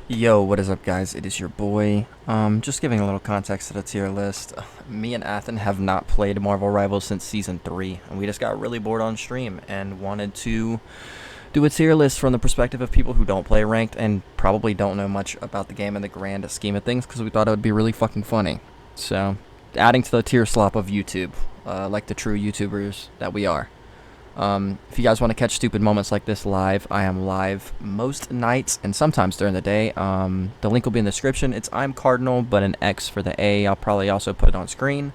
Yo, what is up, guys? It is your boy. Just giving a little context to the tier list. Me and Athen have not played Marvel Rivals since season 3, and we just got really bored on stream and wanted to do a tier list from the perspective of people who don't play ranked and probably don't know much about the game in the grand scheme of things because we thought it would be really fucking funny. So, adding to the tier slop of YouTube, like the true YouTubers that we are. If you guys want to catch stupid moments like this live, I am live most nights and sometimes during the day. The link will be in the description. It's I'm Cardinal, but an X for the A. I'll probably also put it on screen.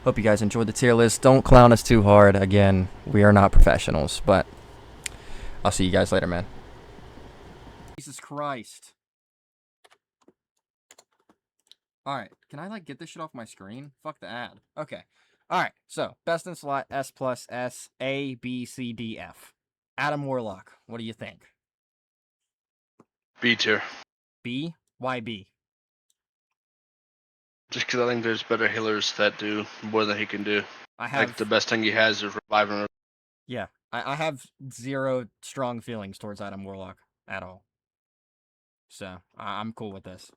Hope you guys enjoyed the tier list. Don't clown us too hard. Again, we are not professionals, but I'll see you guys later, man. Jesus Christ. Alright, can I, get this shit off my screen? Fuck the ad. Okay. Alright, so, best in slot, S plus S, A, B, C, D, F. Adam Warlock, what do you think? B tier. B? Why B? Just because I think there's better healers that do more than he can do. I have, Like the best thing he has is reviving. yeah, I have zero strong feelings towards Adam Warlock at all. So, I'm cool with this.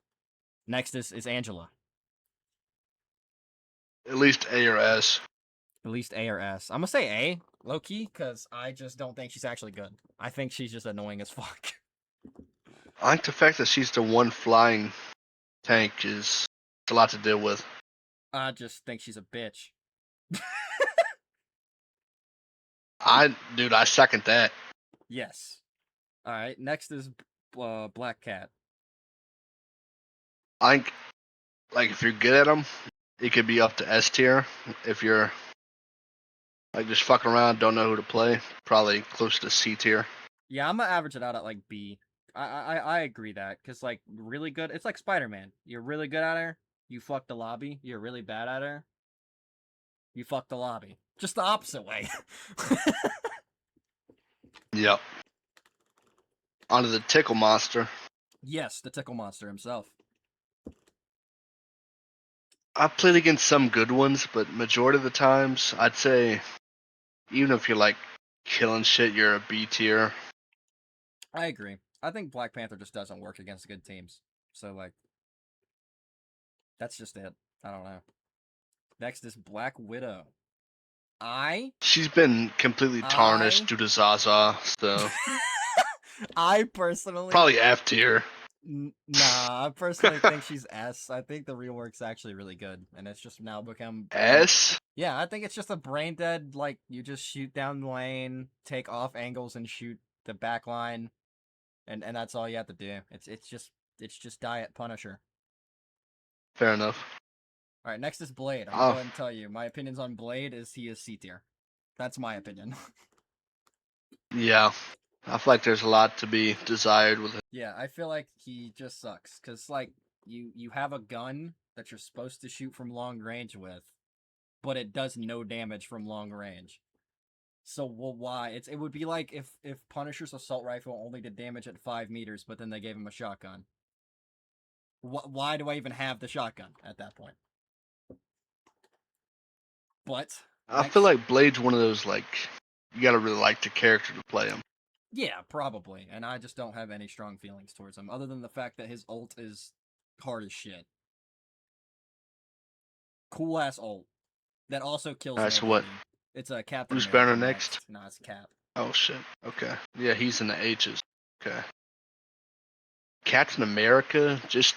Next is Angela. At least A or S. At least A or S. I'm gonna say A, low key, because I just don't think she's actually good. I think she's just annoying as fuck. I think the fact that she's the one flying tank is a lot to deal with. I just think she's a bitch. I second that. Yes. Alright, next is Black Cat. I think, like, if you're good at him, he could be up to S tier. If you're, like, just fucking around, don't know who to play, probably close to C tier. Yeah, I'm gonna average it out at, B. I agree that, because, really good, it's like Spider-Man. You're really good at her, you fuck the lobby. You're really bad at her, you fuck the lobby. Just the opposite way. Yep. Onto the Tickle Monster. Yes, the Tickle Monster himself. I've played against some good ones, but majority of the times, I'd say, even if you're like killing shit, you're a B tier. I agree. I think Black Panther just doesn't work against good teams. So, that's just it. I don't know. Next is Black Widow. She's been completely tarnished due to Zaza, so I personally probably F tier. Nah, I personally think she's S. I think the rework's actually really good, and it's just now become S? Yeah, I think it's just a brain dead. You just shoot down the lane, take off angles, and shoot the back line, and that's all you have to do. It's just Diet Punisher. Fair enough. All right, next is Blade. I'm going to tell you my opinions on Blade is he is C tier. That's my opinion. Yeah, I feel like there's a lot to be desired with it. Yeah, I feel like he just sucks because you have a gun that you're supposed to shoot from long range with, but it does no damage from long range. So why? It would be like if Punisher's assault rifle only did damage at 5 meters, but then they gave him a shotgun. Why do I even have the shotgun at that point? But I feel like Blade's one of those, like, you gotta really like the character to play him. Yeah, probably. And I just don't have any strong feelings towards him, other than the fact that his ult is hard as shit. Cool ass ult that also kills Alright, so nobody. what? It's a Captain Who's America Banner next? Nah, it's Cap. Oh shit. Okay. Yeah, he's in the H's. Okay. Captain America, just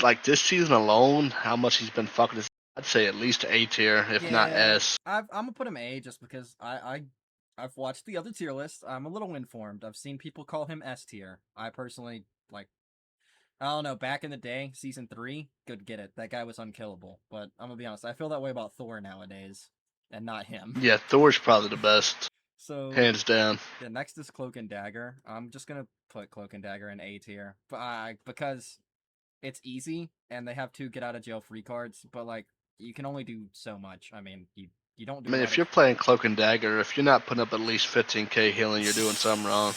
like this season alone, how much he's been fucking his. I'd say at least A tier, if not S. I'm gonna put him A just because I've watched the other tier list. I'm a little informed. I've seen people call him S tier. I personally I don't know. Back in the day, season 3, could get it. That guy was unkillable. But I'm gonna be honest. I feel that way about Thor nowadays, and not him. Yeah, Thor's probably the best. So hands down. The next is Cloak and Dagger. I'm just gonna put Cloak and Dagger in A tier, because it's easy and they have 2 get out of jail free cards. But you can only do so much. I mean, you don't do. I mean, if you're playing Cloak and Dagger, if you're not putting up at least 15k healing, you're doing something wrong.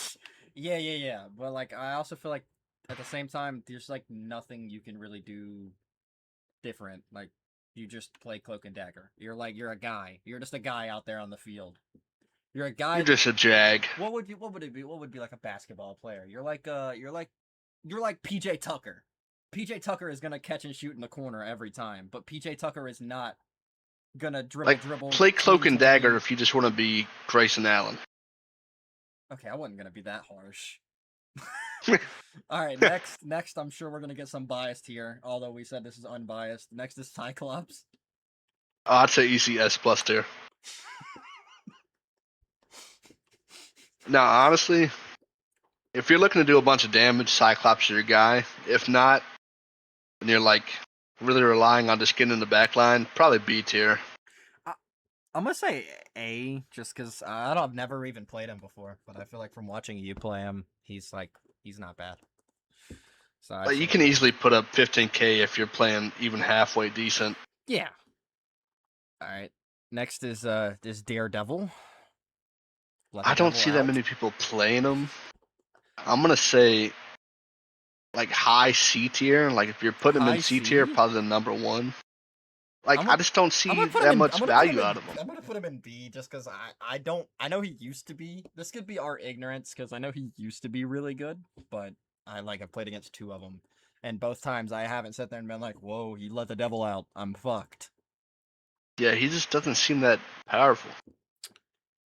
Yeah. But I also feel like at the same time, there's nothing you can really do different. You just play Cloak and Dagger. You're a guy. You're just a guy out there on the field. You're a guy. You're just a jag. What would it be? What would be like a basketball player? You're like you're like PJ Tucker. PJ Tucker is gonna catch and shoot in the corner every time, but PJ Tucker is not gonna dribble. Play cloak and dagger lane. if you just want to be Grayson Allen. Okay, I wasn't gonna be that harsh. All right, next, I'm sure we're gonna get some biased here. Although we said this is unbiased. Next is Cyclops. Oh, I'd say easy S+ tier. Now, honestly, if you're looking to do a bunch of damage, Cyclops is your guy. If not, and you're like really relying on just getting in the back line, probably B tier. I'm gonna say A, just because I've never even played him before, but I feel like from watching you play him, he's not bad. So Like, you can easily put up 15k if you're playing even halfway decent. Yeah. All right. Next is Daredevil. I don't see that many people playing him. I'm gonna say like high C tier. Like if you're putting him in C tier, probably the number one. Like I just don't see that much value out of him. I'm gonna put him in B just because I know he used to be. This could be our ignorance because I know he used to be really good, but I've played against two of them, and both times I haven't sat there and been like, "Whoa, he let the devil out. I'm fucked." Yeah, he just doesn't seem that powerful.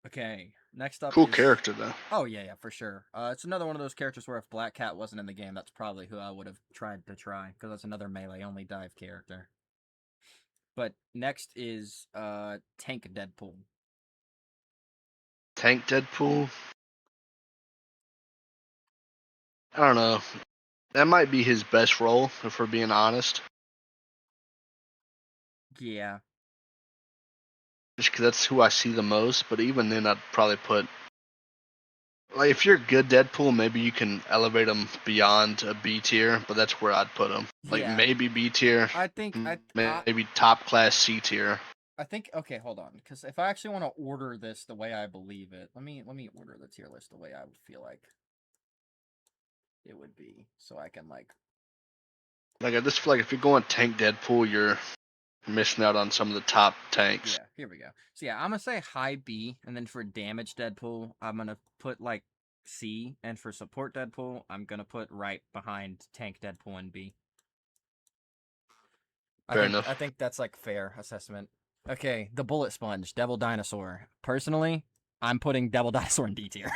Okay, next up. Cool character though. Oh yeah, for sure. It's another one of those characters where if Black Cat wasn't in the game, that's probably who I would have tried because that's another melee only dive character. But next is Tank Deadpool. Tank Deadpool? I don't know. That might be his best role, if we're being honest. Yeah. Just because that's who I see the most, but even then I'd probably put... Like, if you're a good Deadpool, maybe you can elevate him beyond a B tier, but that's where I'd put him. Like, maybe B tier. I think... maybe top class C tier. I think... Okay, hold on. Because if I actually want to order this the way I believe it... Let me order the tier list the way I would feel like it would be. So I can, Like, I just feel like if you're going Tank Deadpool, you're missing out on some of the top tanks. Yeah, here we go. So yeah, I'm gonna say high B, and then for damage Deadpool, I'm gonna put like C, and for support Deadpool, I'm gonna put right behind Tank Deadpool and B. Fair enough. I think that's like fair assessment. Okay, the Bullet Sponge, Devil Dinosaur. Personally, I'm putting Devil Dinosaur in D tier.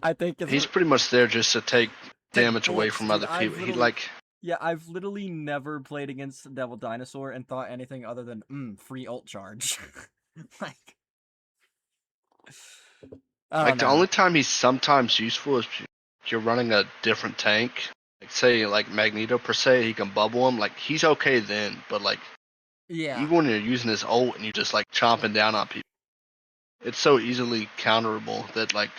I think he's pretty much there just to take damage away from other people. Yeah, I've literally never played against Devil Dinosaur and thought anything other than free ult charge. The only time he's sometimes useful is if you're running a different tank. Like say like Magneto per se, he can bubble him. Like he's okay then, but like even when you're using his ult and you just like chomping down on people, it's so easily counterable that like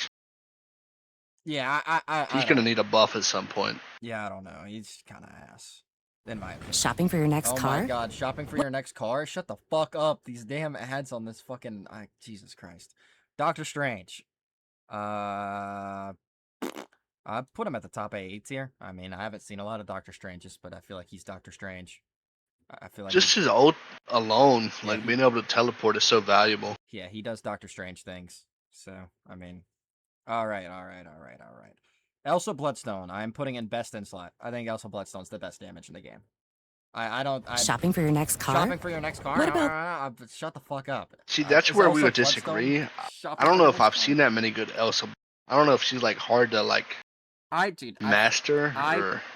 he's gonna need a buff at some point. Yeah, I don't know. He's kind of ass. In my opinion. Shopping for your next car? Oh my god, shopping for your next car? Shut the fuck up. These damn ads on this fucking... Jesus Christ. Doctor Strange. I put him at the top A tier. I mean, I haven't seen a lot of Doctor Stranges, but I feel like he's Doctor Strange. I feel like just his ult alone, like being able to teleport is so valuable. Yeah, he does Doctor Strange things. So, I mean... Alright. Elsa Bloodstone, I'm putting in best in slot. I think Elsa Bloodstone's the best damage in the game. Shopping for your next car? Shopping for your next car? What about... Shut the fuck up. See, that's where we would disagree. I don't know if I've seen that many good Elsa. I don't know if she's like hard to like master.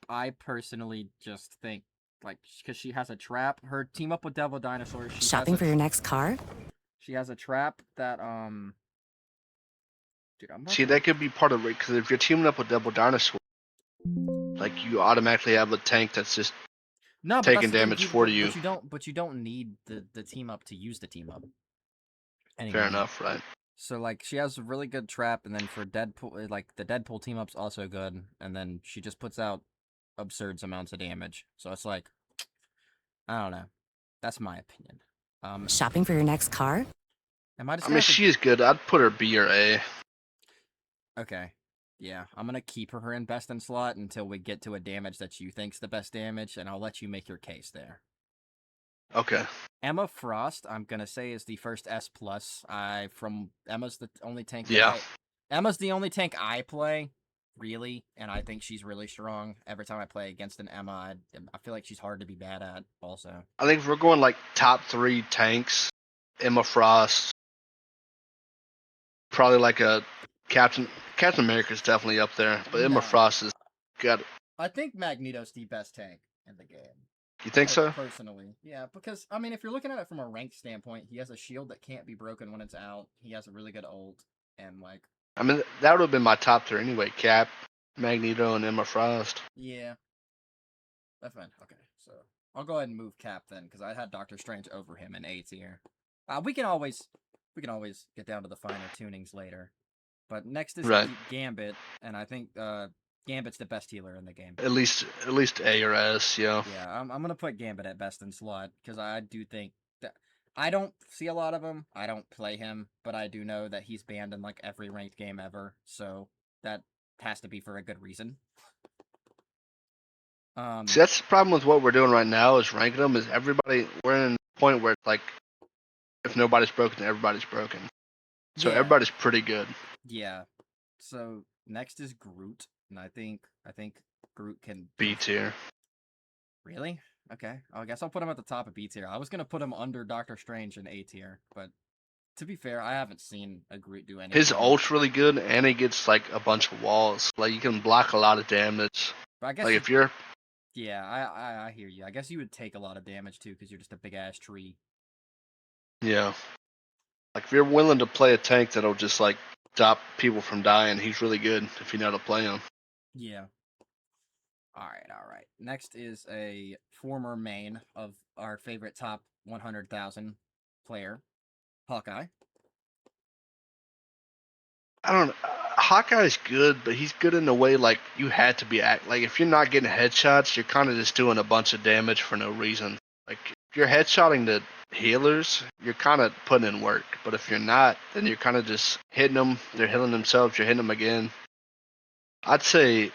I personally just think like because she has a trap. Her team up with Devil Dinosaur. Shopping for your next car? She has a trap that Dude, that could be part of it, because if you're teaming up with Devil Dinosaur, like you automatically have a tank that's just taking damage for you. But you don't need the team up to use the team up. Anyway, fair enough, right? So like she has a really good trap, and then for Deadpool, like the Deadpool team up's also good, and then she just puts out absurd amounts of damage. So it's like, I don't know. That's my opinion. Shopping for your next car? She is good. I'd put her B or A. Okay. Yeah, I'm gonna keep her in best in slot until we get to a damage that you think's the best damage, and I'll let you make your case there. Okay. Emma Frost, I'm gonna say, is the first S+. Emma's the only tank. Yeah. Emma's the only tank I play, really, and I think she's really strong. Every time I play against an Emma, I feel like she's hard to be bad at. Also, I think if we're going like top 3 tanks, Emma Frost, probably like a Captain America's definitely up there, but Emma Frost has got. I think Magneto's the best tank in the game. You think so? Personally, yeah, because I mean, if you're looking at it from a ranked standpoint, he has a shield that can't be broken when it's out. He has a really good ult, and like, I mean, that would have been my top 3 anyway: Cap, Magneto, and Emma Frost. Yeah, that's fine. Okay, so I'll go ahead and move Cap then, because I had Doctor Strange over him in A tier. We can always get down to the finer tunings later. But next is Gambit, and I think Gambit's the best healer in the game. At least A or S, yeah. Yeah, I'm gonna put Gambit at best in slot because I do think that I don't see a lot of him. I don't play him, but I do know that he's banned in like every ranked game ever. So that has to be for a good reason. See, that's the problem with what we're doing right now is ranking them. Is everybody we're in a point where it's like if nobody's broken, everybody's broken. So everybody's pretty good. Yeah. So next is Groot. And I think Groot can B tier. Really? Okay. I guess I'll put him at the top of B tier. I was gonna put him under Doctor Strange in A tier, but to be fair, I haven't seen a Groot do anything. His ult's really good, and he gets like a bunch of walls. Like you can block a lot of damage. But I guess like if you're. Yeah, I hear you. I guess you would take a lot of damage too, because you're just a big ass tree. Yeah. Like if you're willing to play a tank that'll just like stop people from dying, he's really good if you know how to play him. Yeah. All right. Next is a former main of our favorite top 100,000 player, Hawkeye. I don't know. Hawkeye's good, but he's good in a way like you had to be like if you're not getting headshots, you're kind of just doing a bunch of damage for no reason. Like if you're headshotting the healers, you're kind of putting in work. But if you're not, then you're kind of just hitting them. They're healing themselves. You're hitting them again. I'd say.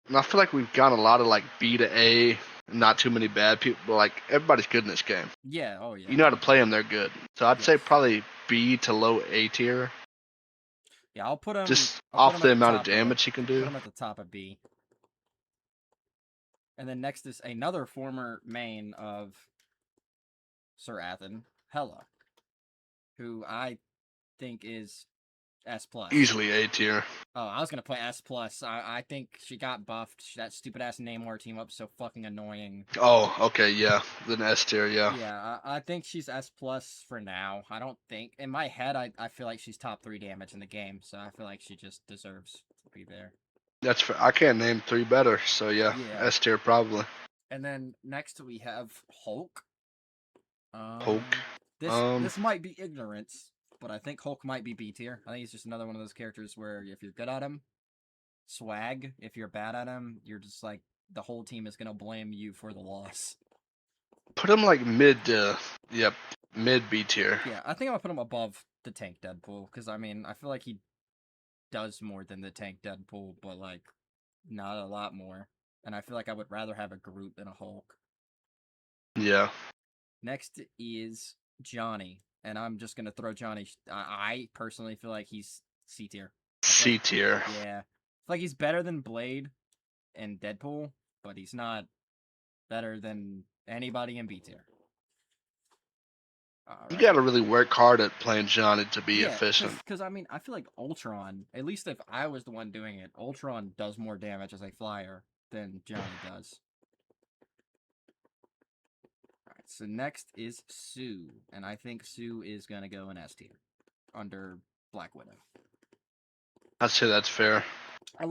And I feel like we've got a lot of like B to A, not too many bad people. But like everybody's good in this game. Yeah. Oh yeah. You know how to play them. They're good. So I'd say probably B to low A tier. Yeah, I'll put him just off the amount of damage he can do. Put him at the top of B. And then next is another former main of Sir Athen, Hela, who I think is S+. Easily A tier. Oh, I was gonna put S+. I think she got buffed. That stupid ass Namor team up so fucking annoying. Oh, okay, yeah. Then S tier, yeah. Yeah, I think she's S+ for now. I don't think in my head I feel like she's top 3 damage in the game, so I feel like she just deserves to be there. That's fair. I can't name 3 better, so yeah. S tier probably. And then next we have Hulk. Hulk. This might be ignorance, but I think Hulk might be B tier. I think he's just another one of those characters where if you're good at him, swag. If you're bad at him, you're just like the whole team is gonna blame you for the loss. Put him like mid B tier. Yeah, I think I'm gonna put him above the tank Deadpool because I mean I feel like he does more than the tank Deadpool, but like not a lot more. And I feel like I would rather have a Groot than a Hulk. Yeah. Next is Johnny, and I'm just gonna throw Johnny. I personally feel like he's C tier. C tier. Yeah, like he's better than Blade and Deadpool, but he's not better than anybody in B tier. You gotta really work hard at playing Johnny to be efficient. Because I mean, I feel like Ultron, at least if I was the one doing it, Ultron does more damage as a flyer than Johnny does. Alright, so next is Sue, and I think Sue is gonna go in S tier, under Black Widow. I'd say that's fair. I'm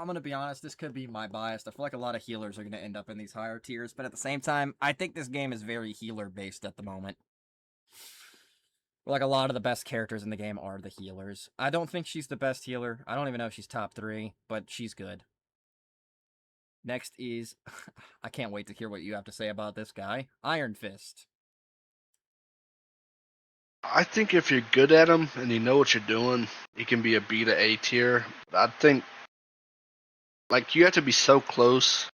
gonna be honest, this could be my bias. I feel like a lot of healers are gonna end up in these higher tiers, but at the same time, I think this game is very healer-based at the moment. Like, a lot of the best characters in the game are the healers. I don't think she's the best healer. I don't even know if she's top 3, but she's good. Next is... I can't wait to hear what you have to say about this guy. Iron Fist. I think if you're good at him and you know what you're doing, he can be a B to A tier. I think... Like, you have to be so close,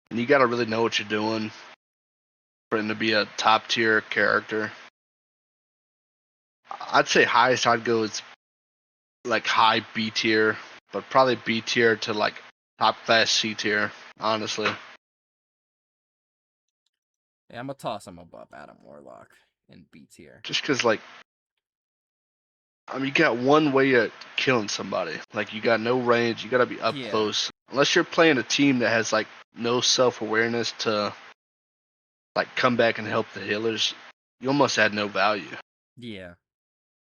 and you gotta really know what you're doing for him to be a top tier character. I'd say highest I'd go is like high B tier, but probably B tier to like top class C tier, honestly. Yeah, I'm gonna toss him above Adam Warlock in B tier. Just because, like, I mean, you got one way of killing somebody. Like, you got no range. You got to be up close. Unless you're playing a team that has like no self-awareness to like come back and help the healers, you almost add no value. Yeah.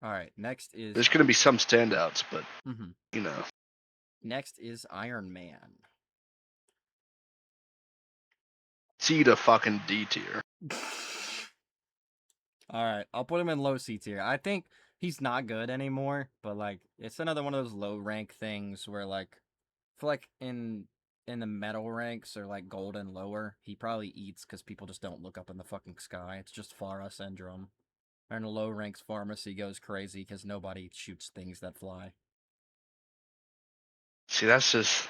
All right. Next is. There's gonna be some standouts, but you know. Next is Iron Man. C to fucking D tier. All right, I'll put him in low C tier. I think he's not good anymore, but like it's another one of those low rank things where like I feel like in the metal ranks or like gold and lower, he probably eats because people just don't look up in the fucking sky. It's just Pharah syndrome. And in low ranks, pharmacy goes crazy because nobody shoots things that fly. See, that's just.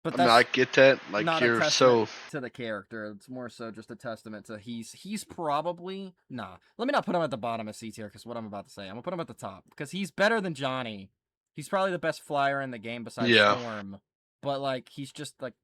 But I mean, I get that. Like, not you're a so to the character. It's more so just a testament to he's probably nah. Let me not put him at the bottom of C tier because what I'm about to say. I'm gonna put him at the top because he's better than Johnny. He's probably the best flyer in the game besides Storm. But like, he's just like.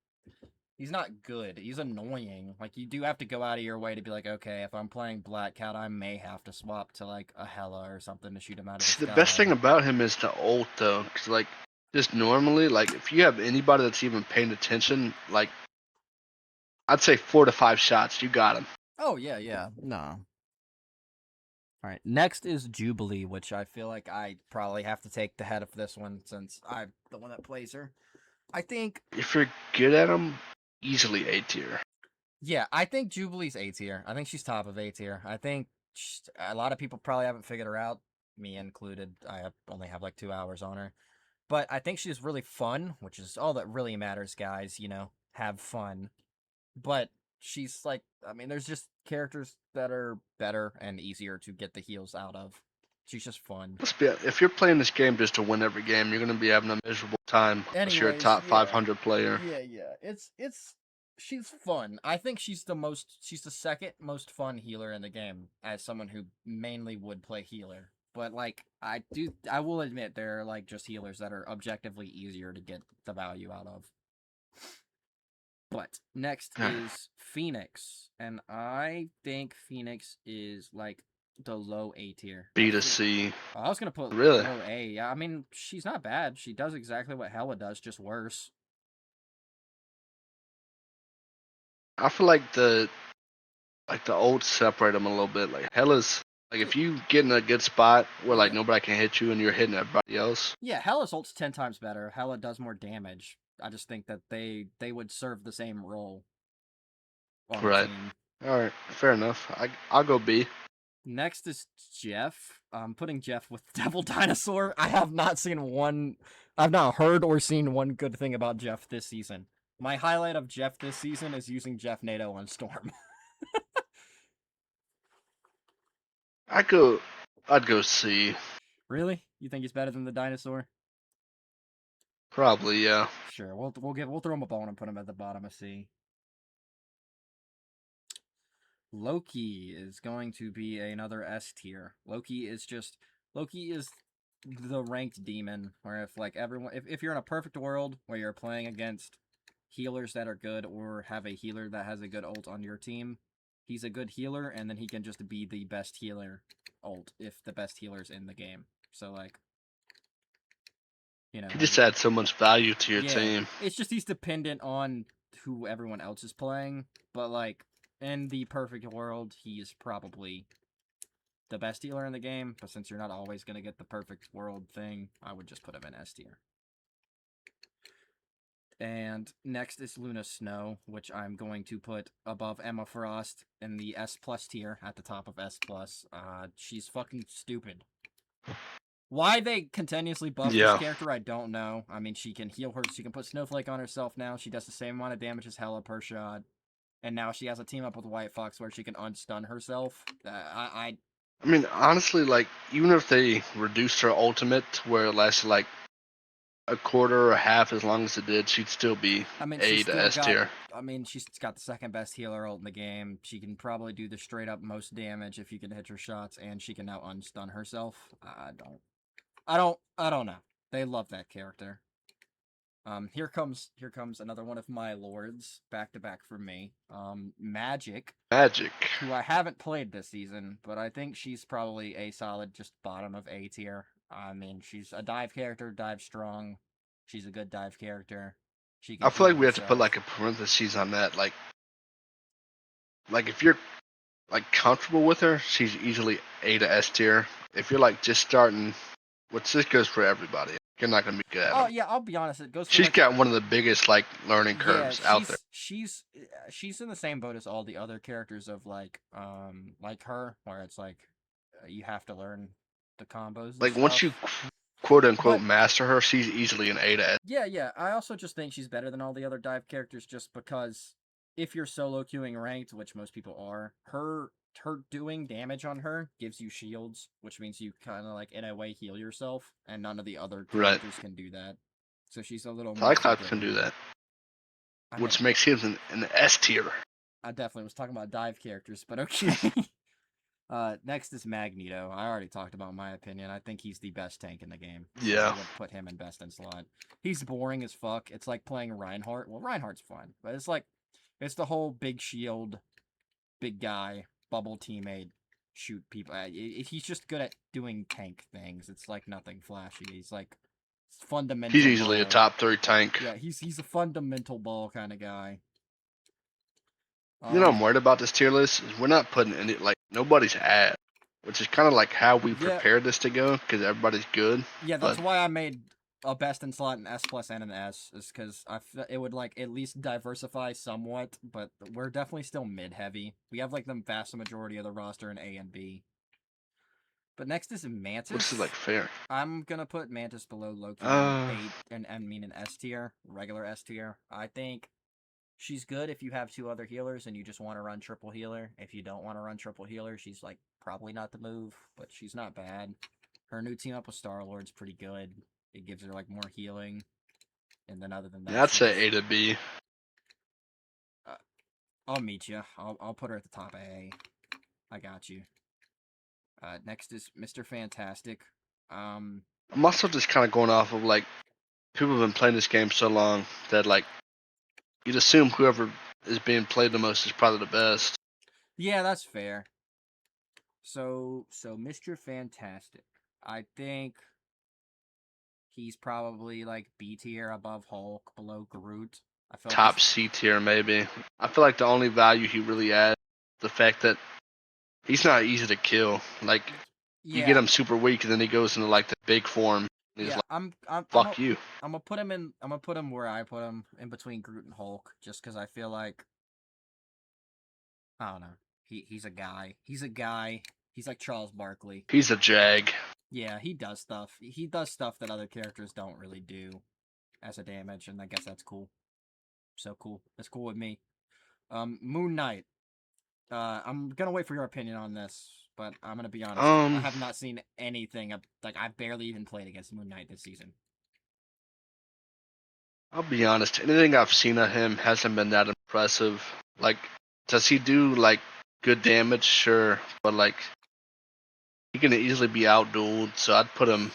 He's not good. He's annoying. Like, you do have to go out of your way to be like, okay, if I'm playing Black Cat, I may have to swap to, like, a Hela or something to shoot him out of the sky. The best thing about him is the ult, though. Because, like, just normally, like, if you have anybody that's even paying attention, like, I'd say 4 to 5 shots, you got him. Oh, yeah. No. All right, next is Jubilee, which I feel like I probably have to take the head of this one since I'm the one that plays her. I think... If you're good at him, easily A tier. Yeah, I think Jubilee's A tier. I think she's top of A tier. I think a lot of people probably haven't figured her out, me included. I only have like 2 hours on her. But I think she's really fun, which is all that really matters, guys. You know, have fun. But she's like, I mean, there's just characters that are better and easier to get the heals out of. She's just fun. If you're playing this game just to win every game, you're going to be having a miserable time unless you're a top 500 player. Yeah. She's fun. I think she's the second most fun healer in the game as someone who mainly would play healer. But like, I will admit there are like just healers that are objectively easier to get the value out of. But next is Phoenix, and I think Phoenix is like the low A tier. B to C. I was gonna put really low A. Yeah, I mean she's not bad. She does exactly what Hela does, just worse. I feel like the ults separate them a little bit. Like Hela's, like if you get in a good spot where like nobody can hit you and you're hitting everybody else. Yeah, Hela's ult's 10 times better. Hela does more damage. I just think that they would serve the same role. Right. All right. Fair enough. I'll go B. Next is Jeff. I'm putting Jeff with Devil Dinosaur. I have not heard or seen one good thing about Jeff this season. My highlight of Jeff this season is using Jeff NATO on Storm. I'd go C. Really? You think he's better than the dinosaur? Probably, yeah. Sure. We'll throw him a bone and put him at the bottom of C. Loki is going to be another S tier. Loki is the ranked demon, where if you're in a perfect world where you're playing against healers that are good or have a healer that has a good ult on your team, he's a good healer, and then he can just be the best healer ult if the best healer's in the game. So like, you know, he just adds so much value to your team. It's just he's dependent on who everyone else is playing, but like in the perfect world, he is probably the best healer in the game, but since you're not always going to get the perfect world thing, I would just put him in S tier. And next is Luna Snow, which I'm going to put above Emma Frost in the S+ tier at the top of S+. She's fucking stupid. Why they continuously buff this character, I don't know. I mean, she can heal her. She can put Snowflake on herself now. She does the same amount of damage as Hela per shot. And now she has a team up with White Fox where she can unstun herself. I mean, honestly, like, even if they reduced her ultimate where it lasted, like, a quarter or half as long as it did, she'd still be A to S tier. I mean, she's got the second best healer ult in the game. She can probably do the straight up most damage if you can hit her shots, and she can now unstun herself. I don't know. They love that character. Here comes another one of my lords, back to back for me. Magic. Magic. Who I haven't played this season, but I think she's probably a solid just bottom of A tier. I mean, she's a dive character, dive strong. She's a good dive character. She can I feel heal like we have to put herself. like a parentheses on that. Like if you're like comfortable with her, she's easily A to S tier. If you're like just starting, which this goes for everybody, you're not gonna be good at Oh them. yeah, I'll be honest. It goes. For, She's like, got one of the biggest like learning curves out there. She's in the same boat as all the other characters of like her, where it's like you have to learn the combos. And like stuff. once you quote unquote master her, she's easily an A to S. Yeah. I also just think she's better than all the other dive characters, just because if you're solo queuing ranked, which most people are, her doing damage on her gives you shields, which means you kind of like in a way heal yourself, and none of the other characters can do that. So she's a little. Cyclops can do that, which makes him an S tier. I definitely was talking about dive characters, but okay. Next is Magneto. I already talked about my opinion. I think he's the best tank in the game. Yeah. I would put him in best in slot. He's boring as fuck. It's like playing Reinhardt. Well, Reinhardt's fun, but it's the whole big shield, big guy, bubble teammate, shoot people. He's just good at doing tank things. It's like nothing flashy. He's like fundamental. He's easily a top 3 tank. Yeah, he's a fundamental ball kind of guy. You know, I'm worried about this tier list is we're not putting any like nobody's ad, which is kind of like how we prepared this to go because everybody's good. Yeah, that's why I made a best in slot, an S plus, and an S, is because it would like at least diversify somewhat, but we're definitely still mid heavy. We have like the vast majority of the roster in A and B. But next is Mantis. Which is like fair. I'm gonna put Mantis below Loki an S tier, regular S tier. I think she's good if you have 2 other healers and you just want to run triple healer. If you don't want to run triple healer, she's like probably not the move, but she's not bad. Her new team up with Star-Lord's pretty good. It gives her like more healing. And then other than that, I'd say A to B. I'll meet you. I'll put her at the top of A. I got you. Next is Mr. Fantastic. I'm also just kind of going off of like people have been playing this game so long that like you'd assume whoever is being played the most is probably the best. Yeah, that's fair. So Mr. Fantastic, I think he's probably like B tier, above Hulk, below Groot. I feel top like C tier maybe. I feel like the only value he really adds the fact that he's not easy to kill. Like you get him super weak and then he goes into like the big form. He's like, I'm you. I'm gonna put him where I put him, in between Groot and Hulk, just because I feel like I don't know. He's a guy. He's a guy. He's like Charles Barkley. He's a jag. Yeah, he does stuff. He does stuff that other characters don't really do as a damage, and I guess that's cool. So cool. That's cool with me. Moon Knight. I'm gonna wait for your opinion on this, but I'm gonna be honest. I have not seen anything. Like, I've barely even played against Moon Knight this season. I'll be honest. Anything I've seen of him hasn't been that impressive. Like, does he do like good damage? Sure, but like he can easily be outdueled. So I'd put him.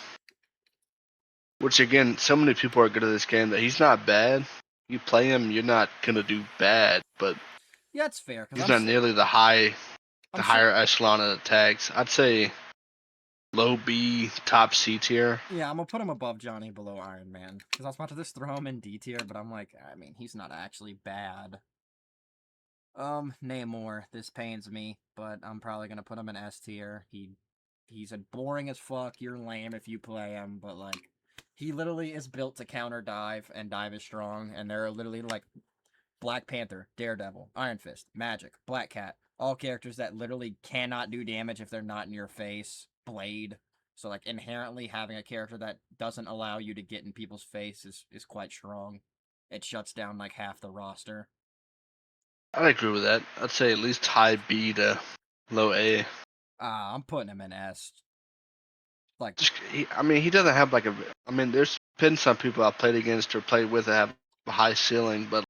Which again, so many people are good at this game that he's not bad. You play him, you're not gonna do bad, but yeah, it's fair. He's not nearly the higher echelon of attacks. I'd say low B, top C tier. Yeah, I'm gonna put him above Johnny, below Iron Man. Because I was about to just throw him in D tier, but I'm like, I mean, he's not actually bad. Namor, this pains me, but I'm probably gonna put him in S tier. He's a boring as fuck. You're lame if you play him, but like, he literally is built to counter dive, and dive is strong, and there are literally like Black Panther, Daredevil, Iron Fist, Magic, Black Cat, all characters that literally cannot do damage if they're not in your face. Blade. So like inherently having a character that doesn't allow you to get in people's face is quite strong. It shuts down like half the roster. I agree with that. I'd say at least high B to low A. I'm putting him in S. Like, he doesn't have like there's been some people I've played against or played with that have a high ceiling, but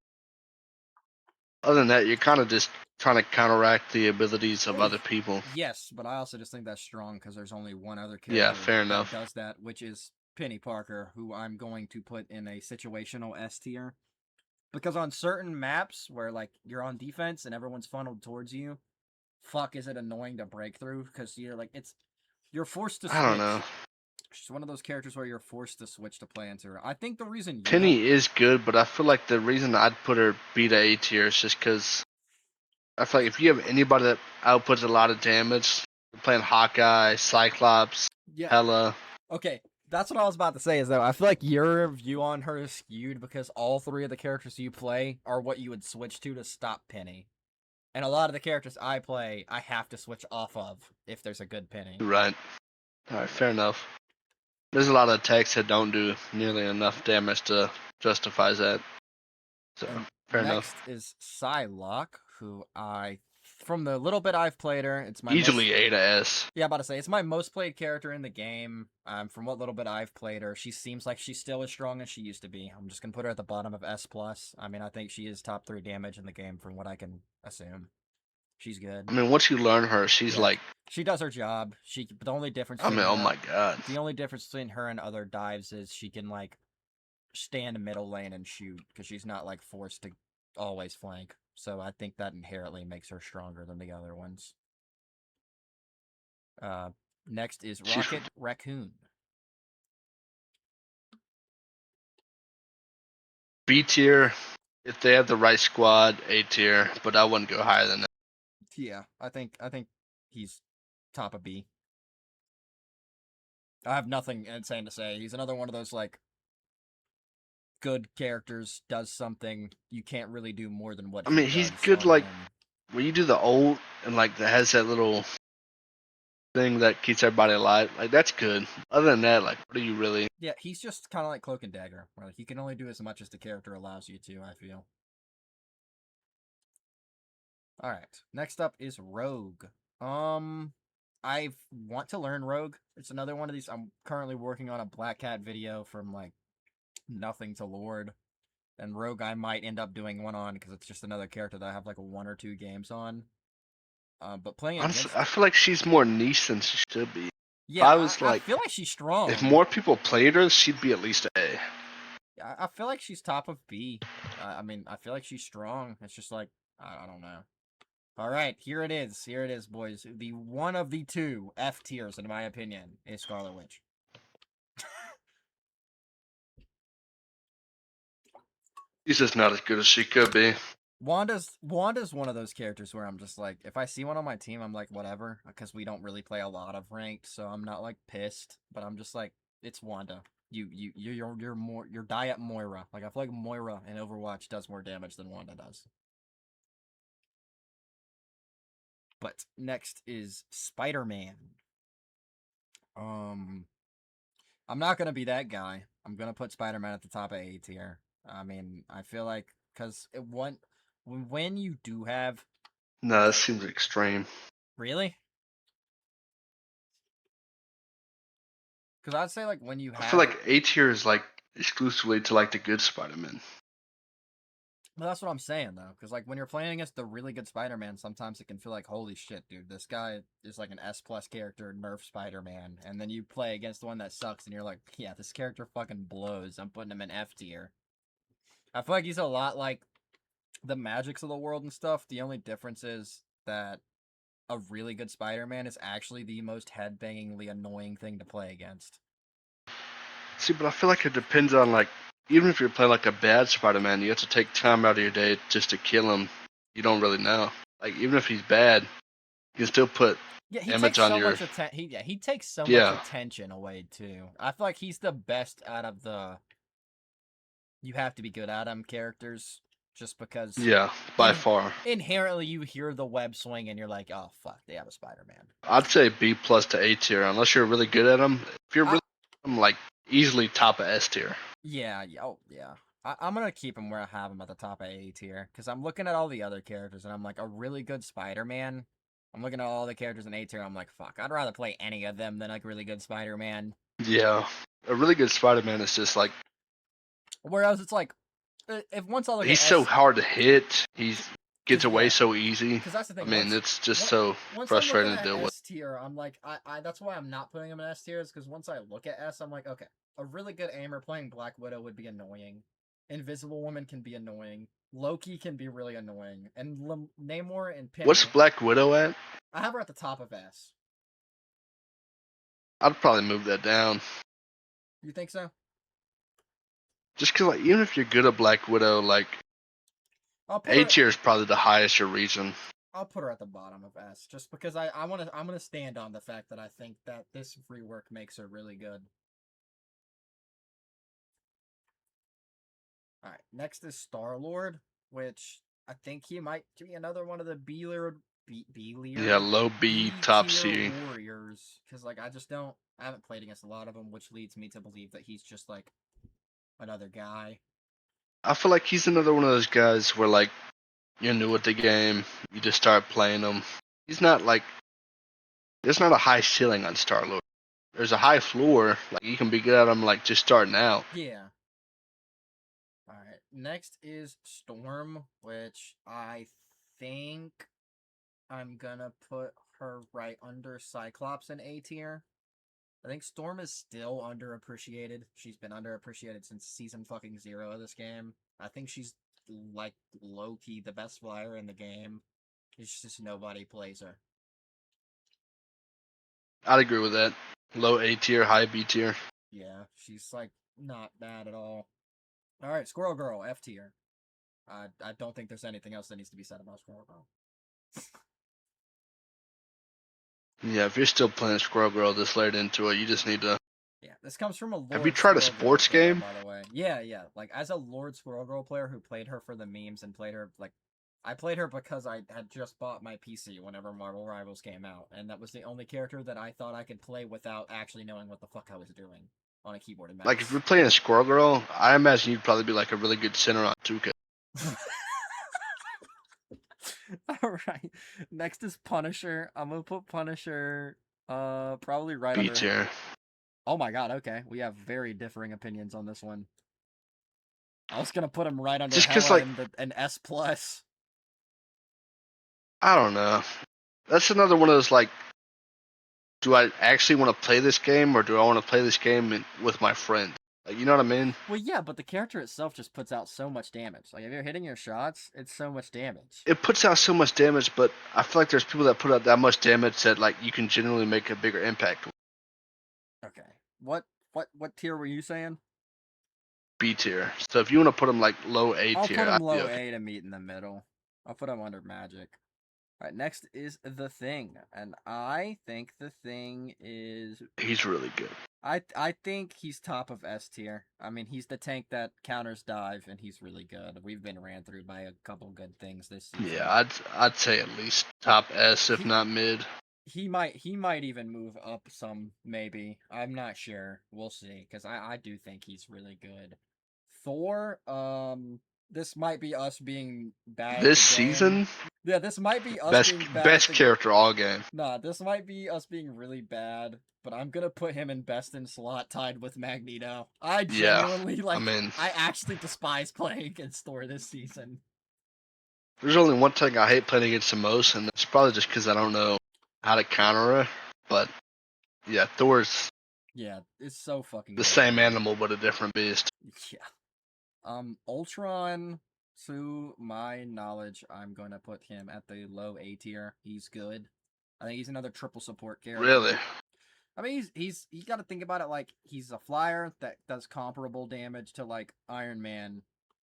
other than that, you're kind of just trying to counteract the abilities of other people. Yes, but I also just think that's strong because there's only one other character fair enough. that does that, which is Penny Parker, who I'm going to put in a situational S tier. Because on certain maps where, like, you're on defense and everyone's funneled towards you, fuck, is it annoying to break through? Because you're, like, you're forced to switch. I don't know. She's one of those characters where you're forced to switch to play into her. I think the reason Penny is good, but I feel like the reason I'd put her B to A tier is just because I feel like if you have anybody that outputs a lot of damage, you're playing Hawkeye, Cyclops, Hela. Okay, that's what I was about to say, is though I feel like your view on her is skewed because all three of the characters you play are what you would switch to stop Penny. And a lot of the characters I play, I have to switch off of if there's a good Penny. Right. Alright, fair enough. There's a lot of attacks that don't do nearly enough damage to justify that. So, fair enough. Next is Psylocke, who from the little bit I've played her, it's my easily A to S. Yeah, about to say, it's my most played character in the game. From what little bit I've played her, she seems like she's still as strong as she used to be. I'm just gonna put her at the bottom of S+. I mean, I think she is top 3 damage in the game from what I can assume. She's good. I mean, once you learn her, she's like... She does her job. The only difference... I mean, oh my god. The only difference between her and other dives is she can, like, stand middle lane and shoot, because she's not, like, forced to always flank. So I think that inherently makes her stronger than the other ones. Next is Rocket Raccoon. B tier. If they have the right squad, A tier, but I wouldn't go higher than that. Yeah, I think he's top of B. I have nothing insane to say. He's another one of those, like, good characters, does something, you can't really do more than what I mean, he's good, like, when you do the ult, and, like, that has that little thing that keeps everybody alive, like, that's good. Other than that, like, what do you really... Yeah, he's just kind of like Cloak and Dagger, where, like, you can only do as much as the character allows you to, I feel. Alright, next up is Rogue. I want to learn Rogue. It's another one of these. I'm currently working on a Black Cat video from, like, nothing to Lord. And Rogue I might end up doing one on, because it's just another character that I have, like, 1 or 2 games on. But playing honestly, I feel like she's more niche than she should be. Yeah, I feel like she's strong. If more people played her, she'd be at least A. I feel like she's top of B. I mean, I feel like she's strong. It's just like, I don't know. Alright, here it is. Here it is, boys. The one of the 2 F tiers, in my opinion, is Scarlet Witch. She's just not as good as she could be. Wanda's one of those characters where I'm just like, if I see one on my team, I'm like, whatever, because we don't really play a lot of ranked, so I'm not, like, pissed, but I'm just like, it's Wanda. You're Diet Moira. Like, I feel like Moira in Overwatch does more damage than Wanda does. But next is Spider-Man. I'm not gonna be that guy. I'm gonna put Spider-Man at the top of A tier. I mean, I feel like, because when you do have... No, that seems extreme. Really? Because I'd say, like, when you have... I feel like A tier is, like, exclusively to, like, the good Spider-Man. Well, that's what I'm saying, though. Because, like, when you're playing against the really good Spider-Man, sometimes it can feel like, holy shit, dude, this guy is, like, an S+ character, Nerf Spider-Man. And then you play against the one that sucks, and you're like, yeah, this character fucking blows. I'm putting him in F tier. I feel like he's a lot like the Magics of the world and stuff. The only difference is that a really good Spider-Man is actually the most headbangingly annoying thing to play against. See, but I feel like it depends on, like, even if you're playing, like, a bad Spider-Man, you have to take time out of your day just to kill him. You don't really know. Like, even if he's bad, you can still put image on your... he takes so much attention away, too. I feel like he's the best out of the... You have to be good at him characters, just because... Yeah, by far. Inherently, you hear the web swing, and you're like, oh, fuck, they have a Spider-Man. I'd say B+ to A tier, unless you're really good at him. If you're really good at him, like, easily top of S tier. Yeah, I'm gonna keep him where I have him at the top of A tier, because I'm looking at all the other characters, and I'm like, a really good Spider-Man. I'm looking at all the characters in A tier, I'm like, fuck, I'd rather play any of them than, like, really good Spider-Man. Yeah, a really good Spider-Man is just, like... Whereas it's like, if once I look he's so hard to hit, he gets away so easy. Because that's the thing. I mean, it's just so frustrating to deal with. S tier, I'm like, I that's why I'm not putting him in S tier, is because once I look at S, I'm like, okay, a really good aimer playing Black Widow would be annoying. Invisible Woman can be annoying. Loki can be really annoying. And Namor and Penny. What's Black Widow at? I have her at the top of S. I'd probably move that down. You think so? Just because, like, even if you're good at Black Widow, like, A tier is probably the highest your reason. I'll put her at the bottom of S, just because I'm gonna stand on the fact that I think that this rework makes her really good. All right, next is Star-Lord, which I think he might be another one of the B-Lear. Yeah, low B, top C warriors, because like I haven't played against a lot of them, which leads me to believe that he's just like another guy. I feel like he's another one of those guys where like you're new at the game, you just start playing him. He's not like there's not a high ceiling on Star-Lord. There's a high floor, like you can be good at him like just starting out. Yeah. All right. Next is Storm, which I think I'm gonna put her right under Cyclops in A tier. I think Storm is still underappreciated. She's been underappreciated since season fucking 0 of this game. I think she's like low-key the best flyer in the game. It's just nobody plays her. I'd agree with that. Low A tier, high B tier. Yeah, she's like not bad at all. All right, Squirrel Girl, F tier. I don't think there's anything else that needs to be said about Squirrel Girl. Yeah, if you're still playing Squirrel Girl this late into it, you just need to. Yeah, this comes from a Lord Have you tried Squirrel a sports player, game? by the way. Yeah. Like, as a Lord Squirrel Girl player who played her for the memes and played her, like, I played her because I had just bought my PC whenever Marvel Rivals came out, and that was the only character that I thought I could play without actually knowing what the fuck I was doing on a keyboard and mouse. Like, if you're playing a Squirrel Girl, I imagine you'd probably be like a really good center on 2K. Alright. Next is Punisher. I'm gonna put Punisher probably right B under tier. Oh my god, okay. We have very differing opinions on this one. I was gonna put him right under Just Hela like, an S plus. I don't know. That's another one of those like, do I actually want to play this game or do I want to play this game with my friend? Like, you know what I mean? Well, yeah, but the character itself just puts out so much damage. Like, if you're hitting your shots, it's so much damage. It puts out so much damage, but I feel like there's people that put out that much damage that like you can generally make a bigger impact. Okay. What tier were you saying? B tier. So if you want to put them like low A tier, I'll put him low A to meet in the middle. I'll put him under Magic. Alright, next is The Thing, and I think The Thing is... He's really good. I think he's top of S tier. I mean, he's the tank that counters dive, and he's really good. We've been ran through by a couple good things this season. Yeah, I'd say at least top S, if not mid. He might even move up some, maybe. I'm not sure. We'll see, because I do think he's really good. Thor, this might be us being bad. This season? Yeah, this might be us being bad. Best character all game. Nah, this might be us being really bad, but I'm gonna put him in best in slot tied with Magneto. I genuinely, I actually despise playing against Thor this season. There's only one thing I hate playing against the most, and it's probably just because I don't know how to counter her, but yeah, Thor's... Yeah, it's so fucking the same animal, but a different beast. Yeah. Ultron, to my knowledge, I'm going to put him at the low A tier. He's good. I think he's another triple support character. Really? I mean, you got to think about it like he's a flyer that does comparable damage to like Iron Man.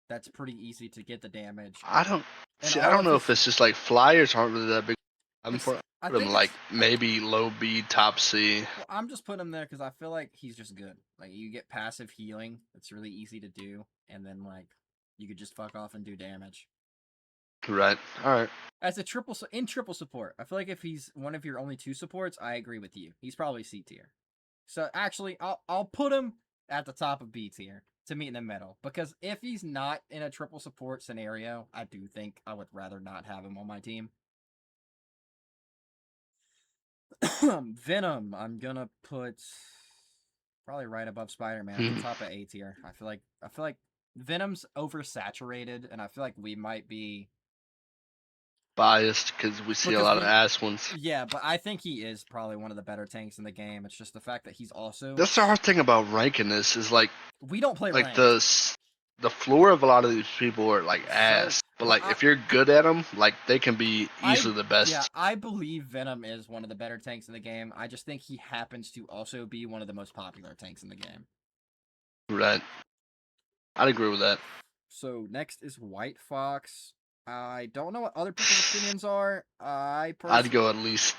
That's pretty easy to get the damage. I don't know if it's just like flyers aren't really that big. I'm put him like maybe low B, top C. Well, I'm just putting him there because I feel like he's just good. Like, you get passive healing. It's really easy to do. And then, like, you could just fuck off and do damage. Right. All right. As a triple support, I feel like if he's one of your only 2 supports, I agree with you. He's probably C tier. So, actually, I'll put him at the top of B tier to meet in the middle. Because if he's not in a triple support scenario, I do think I would rather not have him on my team. Venom, I'm gonna put probably right above Spider-Man at the top of A tier. I feel like Venom's oversaturated, and I feel like we might be biased because we see a lot of ass ones. Yeah, but I think he is probably one of the better tanks in the game. It's just the fact that he's also. That's the hard thing about ranking this is like we don't play like ranked. the floor of a lot of these people are like ass, but like if you're good at them, like they can be easily the best. Yeah, I believe Venom is one of the better tanks in the game. I just think he happens to also be one of the most popular tanks in the game. Right. I'd agree with that. So next is White Fox. I don't know what other people's opinions are. I'd go at least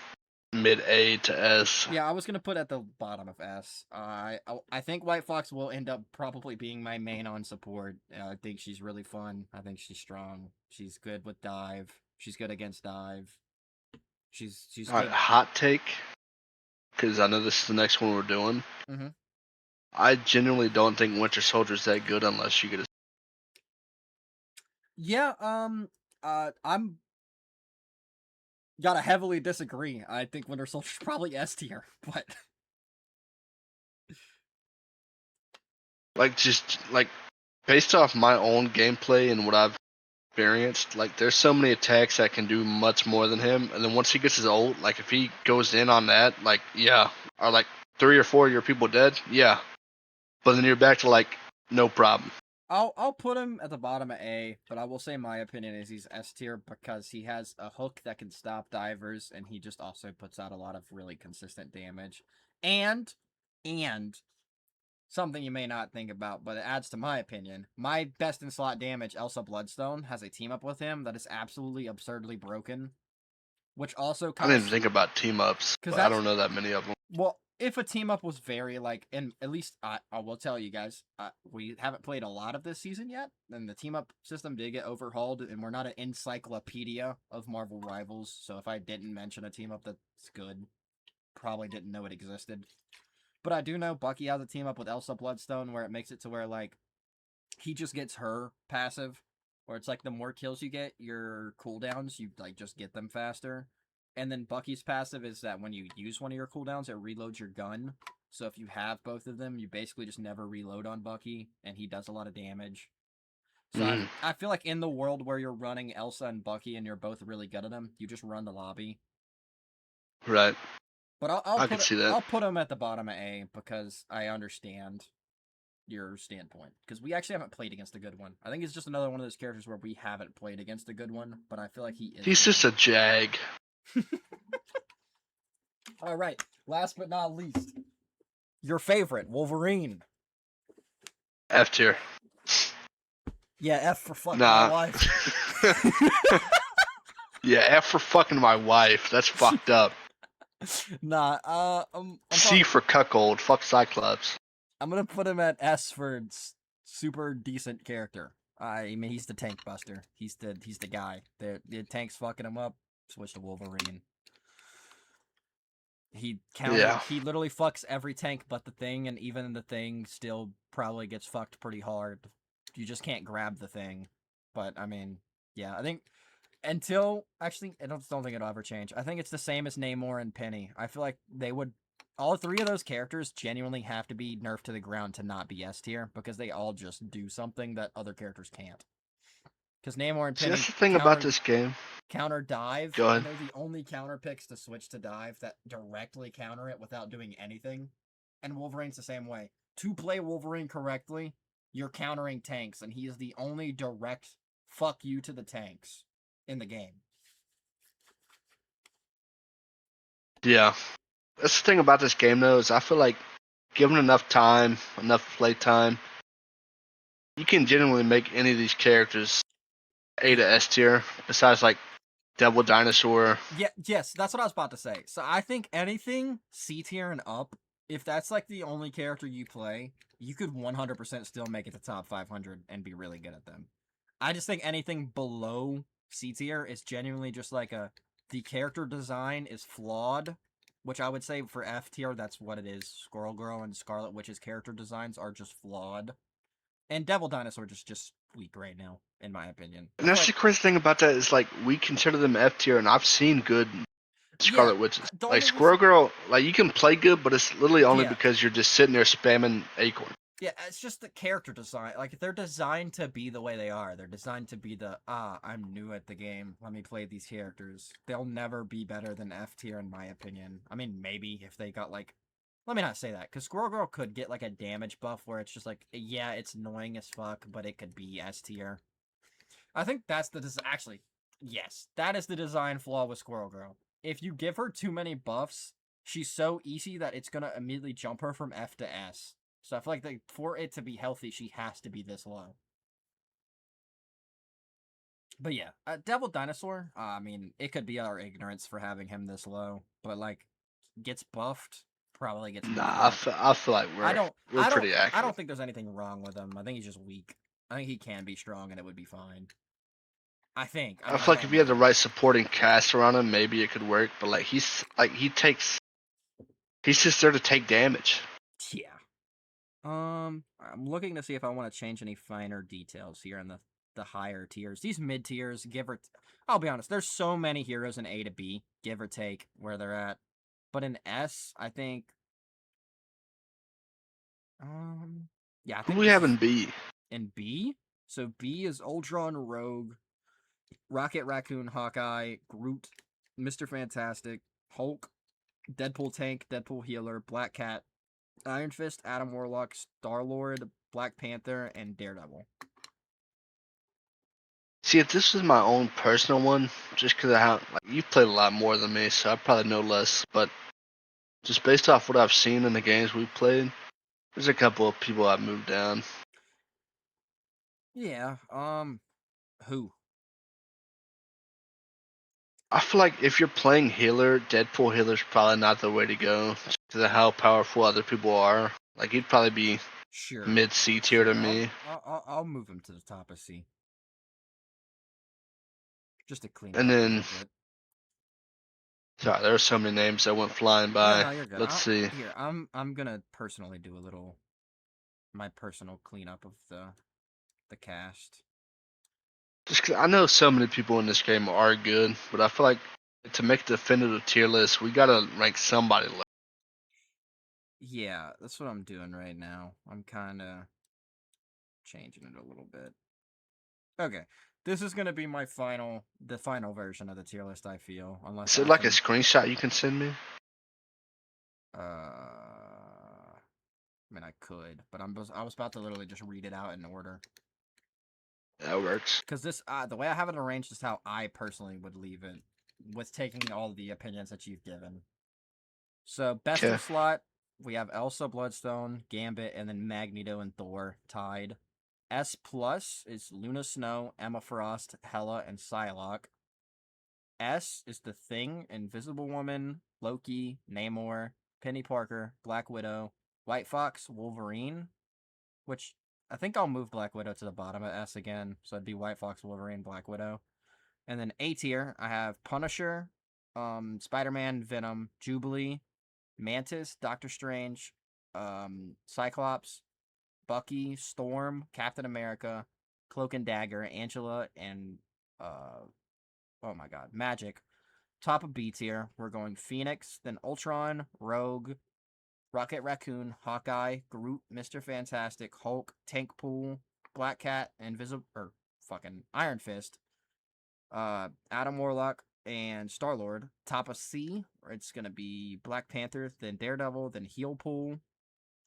mid A to S. Yeah, I was gonna put at the bottom of S. I think White Fox will end up probably being my main on support. I think she's really fun. I think she's strong. She's good with dive. She's good against dive. She's all right, hot take, because I know this is the next one we're doing. Mm-hmm. I genuinely don't think Winter Soldier's that good unless you get a. Yeah, I'm gotta heavily disagree. I think Winter Soldier's probably S tier, but like just like based off my own gameplay and what I've experienced, like there's so many attacks that can do much more than him, and then once he gets his ult, like if he goes in on that, like yeah, are like 3 or 4 of your people dead? Yeah. But then you're back to like no problem. I'll put him at the bottom of A, but I will say my opinion is he's S tier because he has a hook that can stop divers, and he just also puts out a lot of really consistent damage. And something you may not think about, but it adds to my opinion. My best in slot damage, Elsa Bloodstone, has a team up with him that is absolutely absurdly broken. Which also I didn't think about team ups, because I don't know that many of them. Well, if a team up was very like, and at least I will tell you guys, we haven't played a lot of this season yet, and the team up system did get overhauled, and we're not an encyclopedia of Marvel Rivals, so if I didn't mention a team up that's good, probably didn't know it existed. But I do know Bucky has a team up with Elsa Bloodstone where it makes it to where like he just gets her passive, where it's like the more kills you get, your cooldowns, you like just get them faster. And then Bucky's passive is that when you use one of your cooldowns, it reloads your gun. So if you have both of them, you basically just never reload on Bucky, and he does a lot of damage. So I feel like in the world where you're running Elsa and Bucky and you're both really good at them, you just run the lobby. Right. But I can see that. I'll put him at the bottom of A because I understand your standpoint. Because we actually haven't played against a good one. I think he's just another one of those characters where we haven't played against a good one, but I feel like he is. He's just a jag. All right. Last but not least, your favorite, Wolverine. F tier. Yeah, F for fucking my wife. Yeah, F for fucking my wife. That's fucked up. Nah, C for cuckold. Fuck Cyclops. I'm gonna put him at S for super decent character. I mean, he's the tank buster. He's the guy. The tank's fucking him up. Switch to Wolverine. He literally fucks every tank but the Thing, and even the Thing still probably gets fucked pretty hard. You just can't grab the Thing. But I mean, yeah, I think until actually, I don't think it'll ever change. I think it's the same as Namor and Penny. I feel like they would. All 3 of those characters genuinely have to be nerfed to the ground to not be S tier because they all just do something that other characters can't. Because Namor and Penny. That's the thing about this game. Counter dive. Go ahead. And they're the only counter picks to switch to dive that directly counter it without doing anything. And Wolverine's the same way. To play Wolverine correctly, you're countering tanks, and he is the only direct fuck you to the tanks in the game. Yeah. That's the thing about this game, though, is I feel like given enough time, enough play time, you can genuinely make any of these characters A to S tier, besides like Devil Dinosaur. Yeah, yes, that's what I was about to say. So I think anything C tier and up, if that's like the only character you play, you could 100% still make it to top 500 and be really good at them. I just think anything below C tier is genuinely just like the character design is flawed, which I would say for F tier, that's what it is. Squirrel Girl and Scarlet Witch's character designs are just flawed. And Devil Dinosaur just weak right now, in my opinion. And that's the crazy thing about that is, like, we consider them F tier, and I've seen good Scarlet Witches. Like, Squirrel Girl, like, you can play good, but it's literally only because you're just sitting there spamming Acorn. Yeah, it's just the character design. Like, they're designed to be the way they are. They're designed to be I'm new at the game. Let me play these characters. They'll never be better than F tier, in my opinion. I mean, maybe if they got, like... Let me not say that, because Squirrel Girl could get, like, a damage buff where it's just like, yeah, it's annoying as fuck, but it could be S tier. I think that's the... Actually, yes. That is the design flaw with Squirrel Girl. If you give her too many buffs, she's so easy that it's gonna immediately jump her from F to S. So I feel like for it to be healthy, she has to be this low. But yeah, Devil Dinosaur, I mean, it could be our ignorance for having him this low, but like, gets buffed, probably gets buffed. Nah, I feel like we're pretty accurate. I don't think there's anything wrong with him. I think he's just weak. I think he can be strong and it would be fine. I think. I feel like if you had the right supporting cast around him, maybe it could work. But like he's just there to take damage. Yeah. I'm looking to see if I want to change any finer details here in the higher tiers. These mid tiers, I'll be honest, there's so many heroes in A to B, give or take where they're at. But in S, I think yeah, I think who we have in B? In B? So B is Ultron, Rogue, Rocket Raccoon, Hawkeye, Groot, Mr. Fantastic, Hulk, Deadpool Tank, Deadpool Healer, Black Cat, Iron Fist, Adam Warlock, Star-Lord, Black Panther, and Daredevil. See, if this was my own personal one, just because you've played a lot more than me, so I probably know less. But just based off what I've seen in the games we've played, there's a couple of people I've moved down. Yeah. Who? I feel like if you're playing healer, Deadpool healer's probably not the way to go because of how powerful other people are. Like he'd probably be mid C tier to me. I'll move him to the top of C. Just to clean and it up then, a little bit. Sorry, there are so many names that went flying by. Yeah, no, you're good. Let's see. Here, I'm gonna personally do my personal cleanup of the cast. Just 'cause I know so many people in this game are good, but I feel like to make the definitive tier list, we gotta rank somebody low. Yeah, that's what I'm doing right now. I'm kind of changing it a little bit. Okay, this is gonna be the final version of the tier list. I feel, unless is it like a screenshot you can send me? I mean, I could, but I was about to literally just read it out in order. That works. Because this, the way I have it arranged is how I personally would leave it, with taking all the opinions that you've given. So, best of slot, we have Elsa, Bloodstone, Gambit, and then Magneto and Thor tied. S plus is Luna Snow, Emma Frost, Hela, and Psylocke. S is The Thing, Invisible Woman, Loki, Namor, Penny Parker, Black Widow, White Fox, Wolverine, which I think I'll move Black Widow to the bottom of S again, so it'd be White Fox, Wolverine, Black Widow. And then A tier, I have Punisher, Spider-Man, Venom, Jubilee, Mantis, Doctor Strange, Cyclops, Bucky, Storm, Captain America, Cloak and Dagger, Angela, and oh my god, Magic. Top of B tier, we're going Phoenix, then Ultron, Rogue, Rocket Raccoon, Hawkeye, Groot, Mr. Fantastic, Hulk, Tankpool, Black Cat, Iron Fist, Adam Warlock, and Star-Lord. Top of C, it's gonna be Black Panther, then Daredevil, then Heelpool,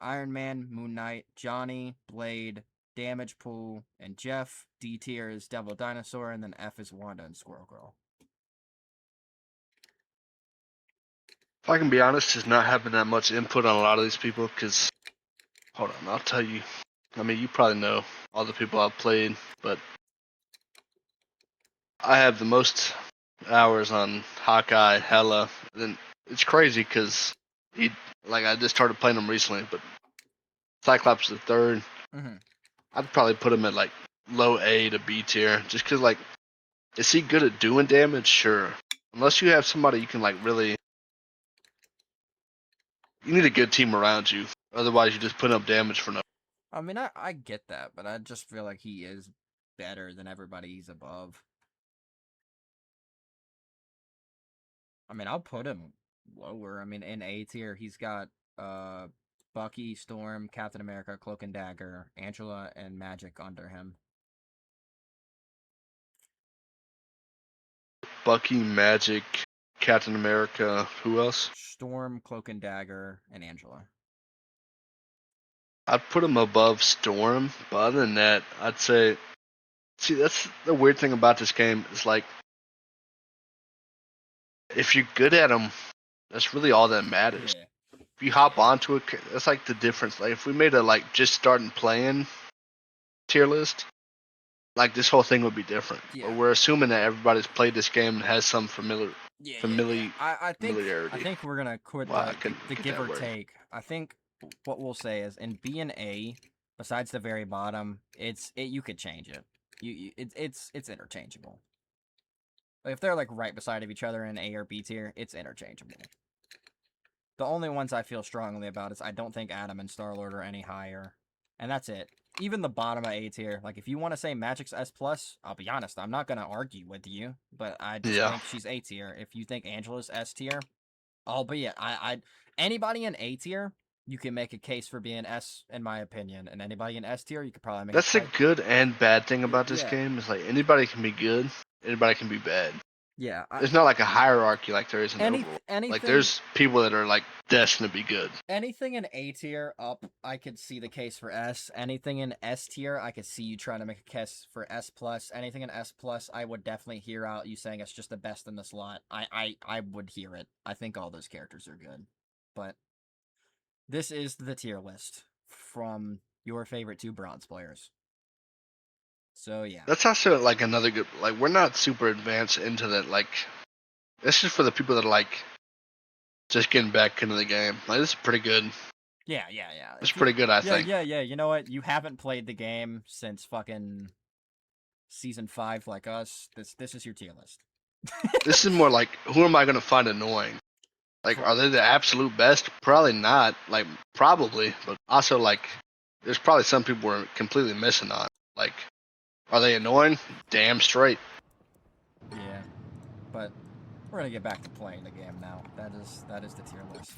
Iron Man, Moon Knight, Johnny, Blade, Damage Pool, and Jeff. D tier is Devil Dinosaur, and then F is Wanda and Squirrel Girl. If I can be honest, just not having that much input on a lot of these people, because, hold on, I'll tell you. I mean, you probably know all the people I've played, but I have the most hours on Hawkeye, Hela, and it's crazy because I just started playing him recently, but Cyclops is the third. Mm-hmm. I'd probably put him at like low A to B tier, just because like, is he good at doing damage? Sure. Unless you have somebody you can like really, you need a good team around you. Otherwise, you just put up damage for no. I mean, I get that, but I just feel like he is better than everybody he's above. I mean, I'll put him lower. I mean, in A tier, he's got Bucky, Storm, Captain America, Cloak and Dagger, Angela, and Magic under him. Bucky, Magic, Captain America. Who else? Storm, Cloak and Dagger, and Angela. I'd put him above Storm, but other than that, I'd say. See, that's the weird thing about this game. Is like, if you're good at them, that's really all that matters. Yeah. If you hop onto it, that's like the difference. Like, if we made a like just starting playing tier list, like this whole thing would be different. Yeah. But we're assuming that everybody's played this game and has some familiarity. I think we're gonna quit the give or take. I think what we'll say is in B and A, besides the very bottom, you could change it. It's interchangeable. Like if they're like right beside of each other in A or B tier, it's interchangeable. The only ones I feel strongly about is I don't think Adam and Star-Lord are any higher. And that's it. Even the bottom of A tier, like if you want to say Magic's S+, I'll be honest, I'm not going to argue with you, but I just think she's A tier. If you think Angela's S tier, albeit anybody in A tier, you can make a case for being S, in my opinion, and anybody in S tier, you could probably make. That's a good and bad thing about this game. Is like anybody can be good, anybody can be bad. Yeah, there's not like a hierarchy like there is in Overworld. Like there's people that are like destined to be good. Anything in A tier up, I could see the case for S. Anything in S tier, I could see you trying to make a case for S+. Anything in S+, I would definitely hear out you saying it's just the best in the slot. I would hear it. I think all those characters are good. But this is the tier list from your favorite 2 bronze players. So yeah, that's also like another good. Like we're not super advanced into that. Like this is for the people that are like just getting back into the game. Like this is pretty good. Yeah. It's pretty good, I think. Yeah. You know what? You haven't played the game since fucking season 5, like us. This is your tier list. This is more like, who am I gonna find annoying? Like, are they the absolute best? Probably not. Like, probably, but also like, there's probably some people we're completely missing on. Like. Are they annoying? Damn straight. Yeah, but we're gonna get back to playing the game now. That is the tier list.